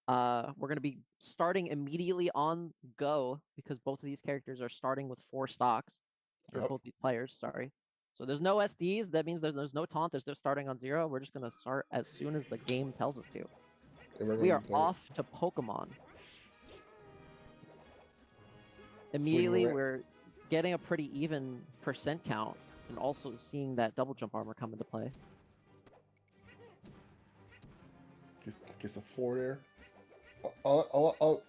We're going to be starting immediately on go because both of these characters are starting with 4 stocks. Or both these players, sorry. So there's no SDs. That means there's no taunt. There's no starting on 0. We're just going to start as soon as the game tells us to. We are off to Pokemon. Immediately, we're getting a pretty even percent count and also seeing that double jump armor come into play. Gets a forward air.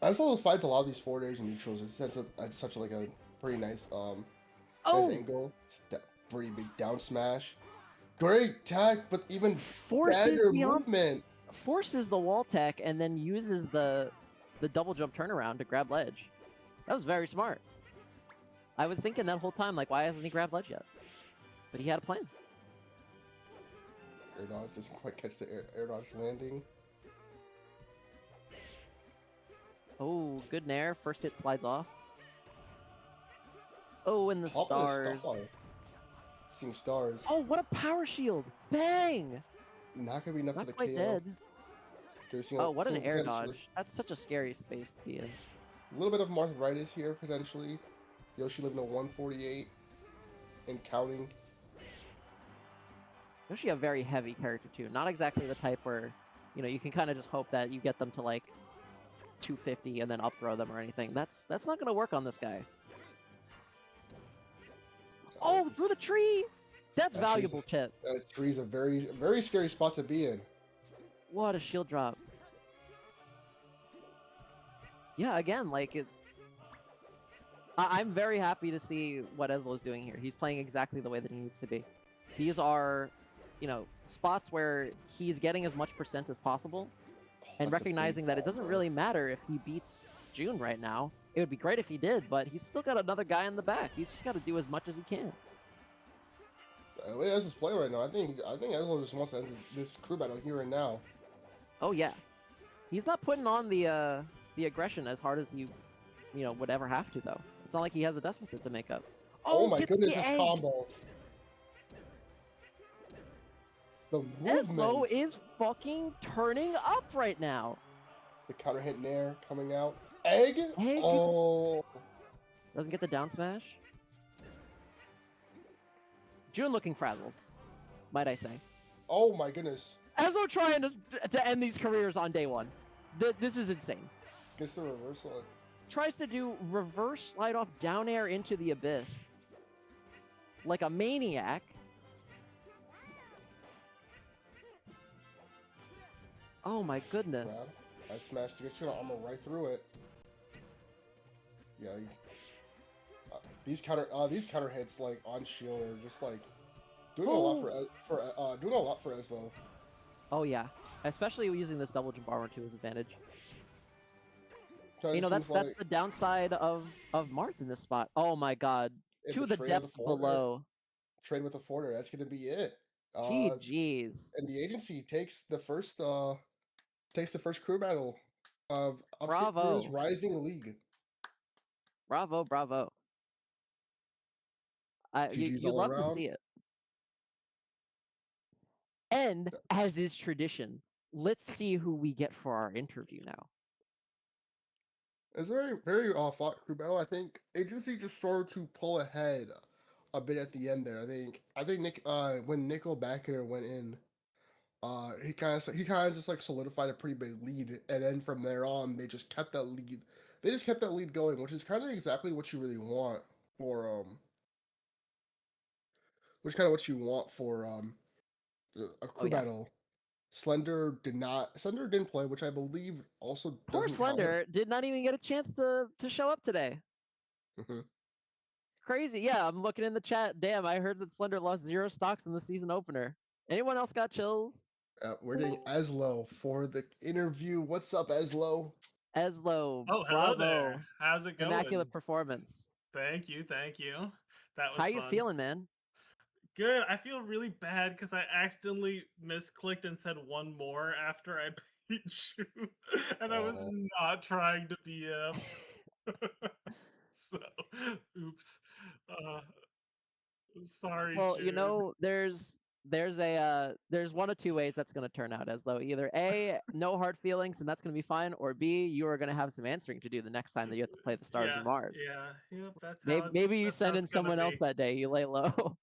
As well as fights a lot of these forward airs and neutrals, it's such like a pretty nice nice angle. It's that pretty big down smash. Great tech, but even better movement. Forces the wall tech and then uses the double jump turnaround to grab ledge. That was very smart. I was thinking that whole time, like, why hasn't he grabbed ledge yet? But he had a plan. Air dodge doesn't quite catch the air dodge landing. Oh, good nair. First hit slides off. Oh, and the stars. Seeing stars. Oh, what a power shield! Bang! Not gonna be enough for the quite KO. Dead. Oh, what an air dodge. That's such a scary space to be in. A little bit of Marthritis here, potentially. Yoshi living to 148 and counting. Yoshi a very heavy character, too. Not exactly the type where, you can kind of just hope that you get them to, like, 250 and then up throw them or anything. That's not going to work on this guy. Oh, through the tree! That's valuable, Chip. That tree's a very, very scary spot to be in. What a shield drop. Yeah, again, like, I'm very happy to see what Eslo's doing here. He's playing exactly the way that he needs to be. These are, spots where he's getting as much percent as possible and recognizing that it doesn't really matter if he beats June right now. It would be great if he did, but he's still got another guy in the back. He's just got to do as much as he can. The way Eslo's playing right now, I think Eslo just wants to end this crew battle here and now. Oh yeah, he's not putting on the aggression as hard as he, would ever have to though. It's not like he has a deficit to make up. Oh my goodness, this combo! The movement. Eslo is fucking turning up right now. The counter hit nair coming out. Egg? Oh. Doesn't get the down smash. June looking frazzled, might I say. Oh my goodness. Eslo trying to end these careers on day one. This is insane. Gets the reversal. Tries to do reverse slide off down air into the abyss. Like a maniac. Oh my goodness. I smashed. It's gonna armor right through it. Yeah. These counter hits like on shield are just like doing a lot doing a lot for Eslo. Oh yeah, especially using this double jump armor to his advantage. You know, that's the downside of Marth in this spot. Oh my god, to the depths below. Trade with a forwarder. That's gonna be it. Jeez. And the agency takes the first crew battle of Upstate Crew's Rising League. Bravo, bravo. You love to see it. And as is tradition, let's see who we get for our interview now. It's a very fought crew battle. I think agency just started to pull ahead a bit at the end there. I think Nick when Nickel back here went in, he kind of just like solidified a pretty big lead, and then from there on they just kept that lead. They just kept that lead going, which is kind of exactly what you really want for a crew battle. Slender didn't play, which I believe also Poor Slender did not even get a chance to show up today. Mm-hmm. Crazy. Yeah, I'm looking in the chat. Damn, I heard that Slender lost 0 stocks in the season opener. Anyone else got chills? We're getting Eslo for the interview. What's up, Eslo? Eslo, oh, hello there. How's it going? Immaculate performance. Thank you. That was fun. How you feeling, man? Good. I feel really bad because I accidentally misclicked and said one more after I beat you, and I was not trying to be so, oops. Sorry. Well, June. you know, there's one of two ways that's going to turn out, Eslo. Either A, no hard feelings and that's going to be fine, or B, you are going to have some answering to do the next time that you have to play the Stars of Mars. Yeah, that's maybe you send in someone else that day. You lay low.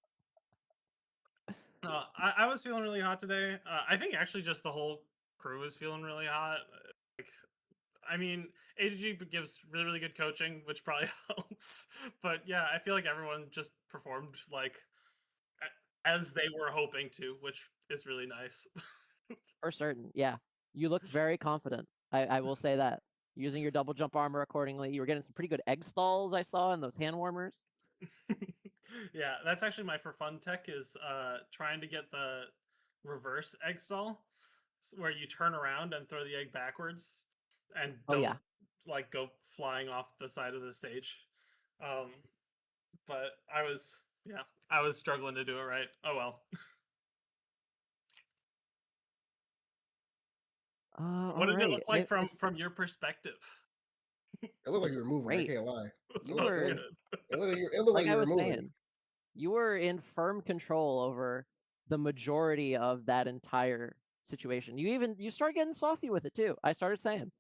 I was feeling really hot today. I think actually just the whole crew was feeling really hot. Like, I mean, ADG gives really, really good coaching, which probably helps. But yeah, I feel like everyone just performed like as they were hoping to, which is really nice. For certain, yeah. You looked very confident. I will say that. Using your double jump armor accordingly. You were getting some pretty good egg stalls I saw in those hand warmers. Yeah, that's actually my for fun tech is trying to get the reverse egg stall where you turn around and throw the egg backwards and don't like go flying off the side of the stage. But I was struggling to do it right. Oh well. What did it look like from your perspective? It looked like you were moving. I can't lie. You were. It looked like you were moving. Saying, you were in firm control over the majority of that entire situation. You started getting saucy with it too. I started saying,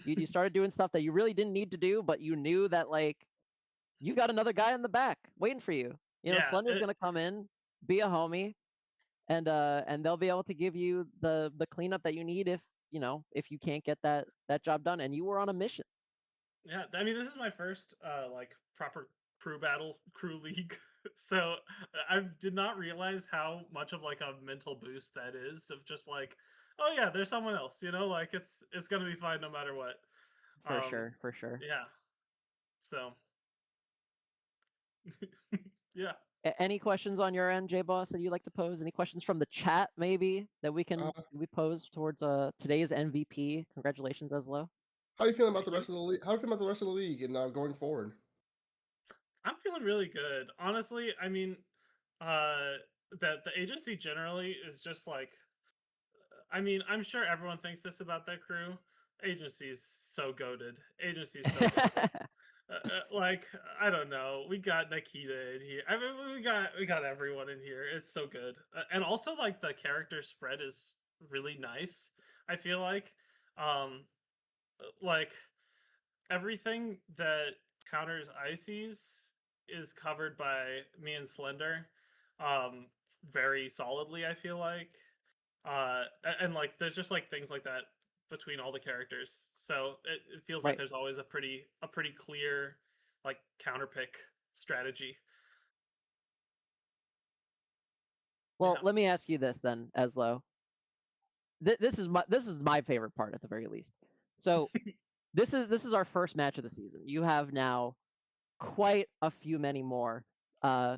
you started doing stuff that you really didn't need to do, but you knew that like you got another guy in the back waiting for you. You know, Slender's gonna come in, be a homie, and they'll be able to give you the cleanup that you need if you can't get that job done. And you were on a mission. Yeah, I mean, this is my first like proper crew league, so I did not realize how much of like a mental boost that is of just like, oh yeah, there's someone else, like it's gonna be fine no matter what. For sure. Yeah. So. Yeah. Any questions on your end, J-Boss, that you'd like to pose? Any questions from the chat, maybe, that we pose towards today's MVP? Congratulations, Eslo. How are you feeling about the rest of the league? How are you feeling about the rest of the league and going forward? I'm feeling really good, honestly. I mean, that the agency generally is just like, I mean, I'm sure everyone thinks this about their crew. Agency's so goated. Agency's so goated. Like, I don't know. We got Nikita in here. I mean, we got everyone in here. It's so good. And also, like, the character spread is really nice. I feel like everything that counters Ices is covered by me and Slender very solidly, I feel like. And like there's just like things like that between all the characters. So it feels Right. like there's always a pretty clear like counterpick strategy. Well, Yeah. let me ask you this then, Eslo. This is my favorite part at the very least. So this is our first match of the season. You have now quite a few many more. Yeah.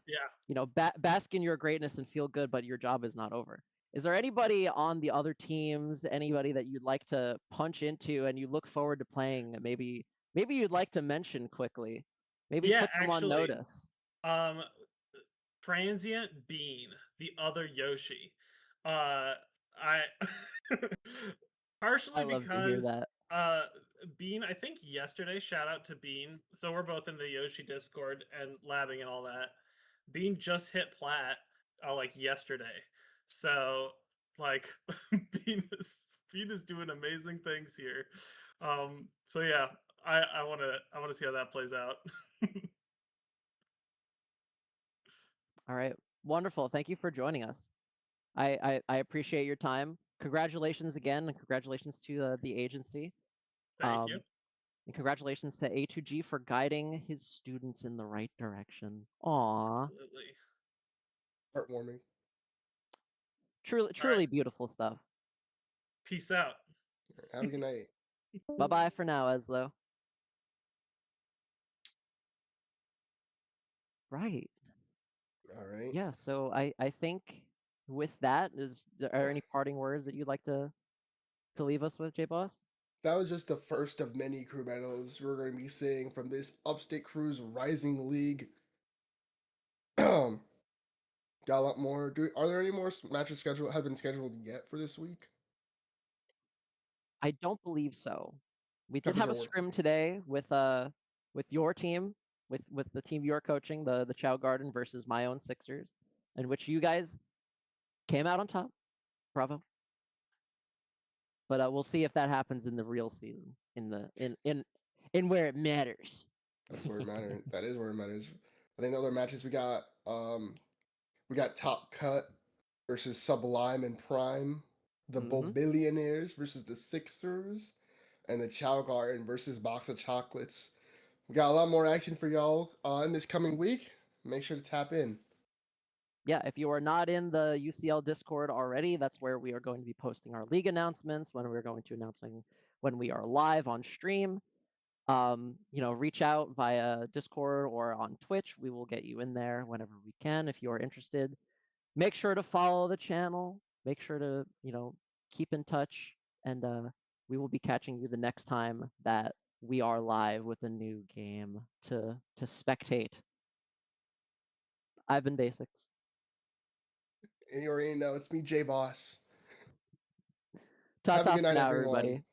You know, bask in your greatness and feel good, but your job is not over. Is there anybody on the other teams, anybody that you'd like to punch into and you look forward to playing? Maybe you'd like to mention quickly. Maybe Yeah, put them on actually, notice. Transient Bean, the other Yoshi. I partially I love to hear because that. Bean, I think yesterday, shout out to Bean. So we're both in the Yoshi Discord and labbing and all that. Bean just hit plat like yesterday. So like Bean is doing amazing things here. So yeah, I wanna see how that plays out. All right. Wonderful. Thank you for joining us. I appreciate your time. Congratulations again, and congratulations to the agency. Thank you. And congratulations to A2G for guiding his students in the right direction. Aw. Absolutely. Heartwarming. Truly beautiful stuff. Peace out. Have a good night. Bye-bye for now, Eslo. Right. All right. Yeah, so I think with that, are any parting words that you'd like to leave us with, J-Boss? That was just the first of many crew battles we're going to be seeing from this Upstate Crew's Rising League. Got a lot more. Are there any more matches have been scheduled yet for this week? I don't believe so. We did Peppers have are a working. scrim today with your team, with the team you're coaching, the Chow Garden versus my own Sixers, in which you guys came out on top. Bravo. But we'll see if that happens in the real season, in where it matters. That's where it matters. That is where it matters. I think the other matches we got Top Cut versus Sublime and Prime, the Billionaires versus the Sixers, and the Chow Garden versus Box of Chocolates. We got a lot more action for y'all in this coming week. Make sure to tap in. Yeah, if you are not in the UCL Discord already, that's where we are going to be posting our league announcements, when we're going to announcing when we are live on stream. Reach out via Discord or on Twitch. We will get you in there whenever we can if you are interested. Make sure to follow the channel. Make sure to, keep in touch, and we will be catching you the next time that we are live with a new game to spectate. I've been Basics. And you already know it's me, J Boss. Ta-ta Have a good for night, now, everyone. everybody.